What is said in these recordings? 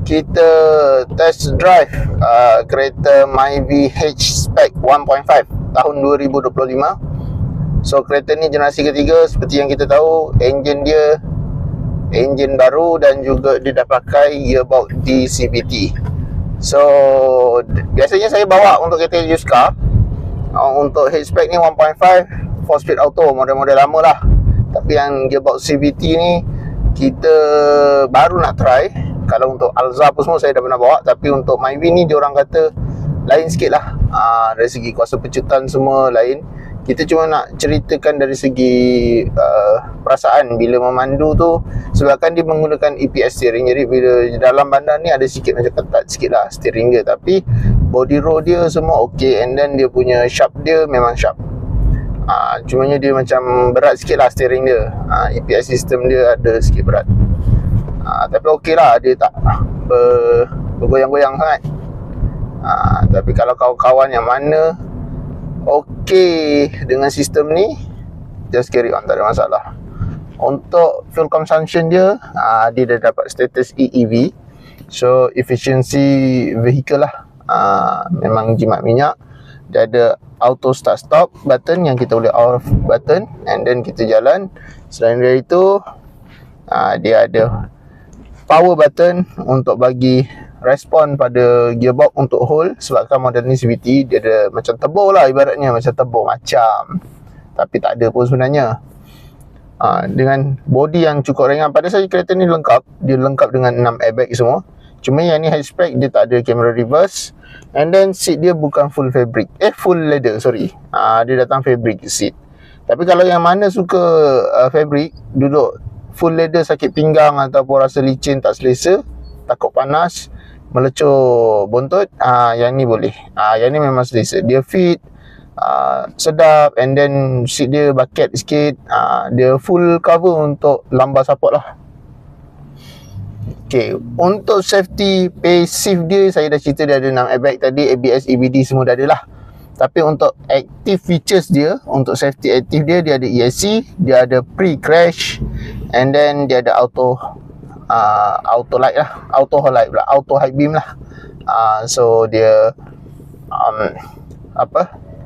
kita test drive kereta Myvi H-Spec 1.5 tahun 2025. So kereta ni generasi ketiga. Seperti yang kita tahu, enjin dia enjin baru dan juga dia dah pakai gearbox DCVT. So biasanya saya bawa untuk kereta used car. Untuk H-Spec ni 1.5 4 speed auto, model-model lama lah. Tapi yang gearbox CVT ni kita baru nak try. Kalau untuk Alza pun semua saya dah pernah bawa, tapi untuk Myvi ni diorang kata lain sikit lah. Dari segi kuasa pecutan semua lain. Kita cuma nak ceritakan dari segi perasaan bila memandu tu, sebabkan dia menggunakan EPS steering. Jadi bila dalam bandar ni ada sikit macam ketat sikit lah steering dia, tapi body roll dia semua ok. And then dia punya sharp dia memang sharp. Cumanya dia macam berat sikit lah steering dia. EPS system dia ada sikit berat. Tapi ok lah, dia tak bergoyang-goyang sangat. Tapi kalau kawan-kawan yang mana ok dengan sistem ni, just carry on, tak ada masalah. Untuk fuel consumption dia, dia dah dapat status EEV. So efficiency vehicle lah. Memang jimat minyak. Dia ada auto start stop button yang kita boleh off button, and then kita jalan. Selain dari itu, dia ada power button untuk bagi respon pada gearbox untuk hold. Sebabkan model ni CVT, dia ada macam turbo lah, ibaratnya macam turbo macam, tapi tak ada pun sebenarnya. Dengan body yang cukup ringan. Pada saya kereta ni lengkap. Dia lengkap dengan 6 airbag semua. Cuma yang ni H-Spec dia tak ada kamera reverse. And then seat dia bukan full fabric, full leather, sorry. Dia datang fabric seat. Tapi kalau yang mana suka fabric, duduk full leather sakit pinggang ataupun rasa licin tak selesa, takut panas, melecur bontot, yang ni boleh. Yang ni memang selesa. Dia fit, sedap. And then seat dia bucket sikit. Dia full cover untuk lumbar support lah. Okay, untuk safety passive dia, saya dah cerita dia ada 6 airbag tadi, ABS, EBD semua dah ada lah. Tapi untuk active features dia, untuk safety active dia, dia ada ESC, dia ada pre-crash, and then dia ada auto light lah, auto light pula, auto high beam lah. So dia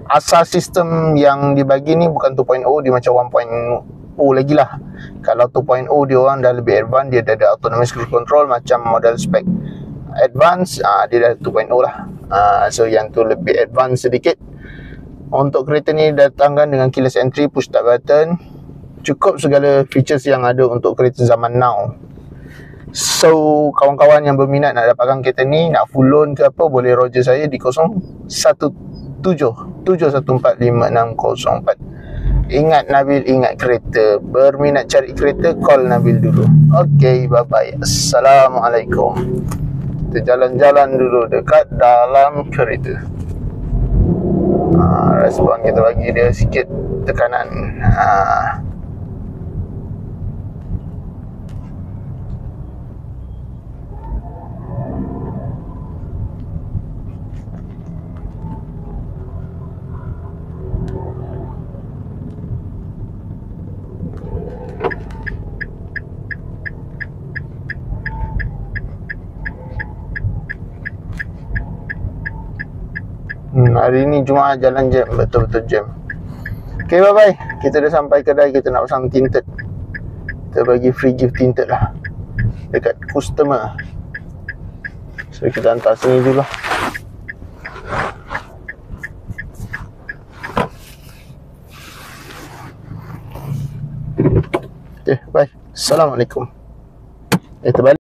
asal sistem yang dibagi ni bukan 2.0, dia macam 1.0 lagi lah. Kalau 2.0 dia orang dah lebih advance, dia dah ada autonomous cruise control macam model spec advance. Dia dah 2.0 lah. So yang tu lebih advance sedikit. Untuk kereta ni datangkan dengan keyless entry, push start button. Cukup segala features yang ada untuk kereta zaman now. So kawan-kawan yang berminat nak dapatkan kereta ni, nak full loan ke apa, boleh roger saya di 017-714-5604. Ingat Nabil, ingat kereta. Berminat cari kereta, call Nabil dulu. Okay, bye-bye. Assalamualaikum. Kita jalan-jalan dulu dekat dalam kereta. Respon kita bagi dia sikit tekanan. Hari ni Jumaat jalan jam, betul-betul jam. Okay, bye-bye. Kita dah sampai kedai, kita nak pasang tinted. Kita bagi free gift tinted lah dekat customer. So kita hantar sini dulu lah. Okay, bye. Assalamualaikum. Terbalik.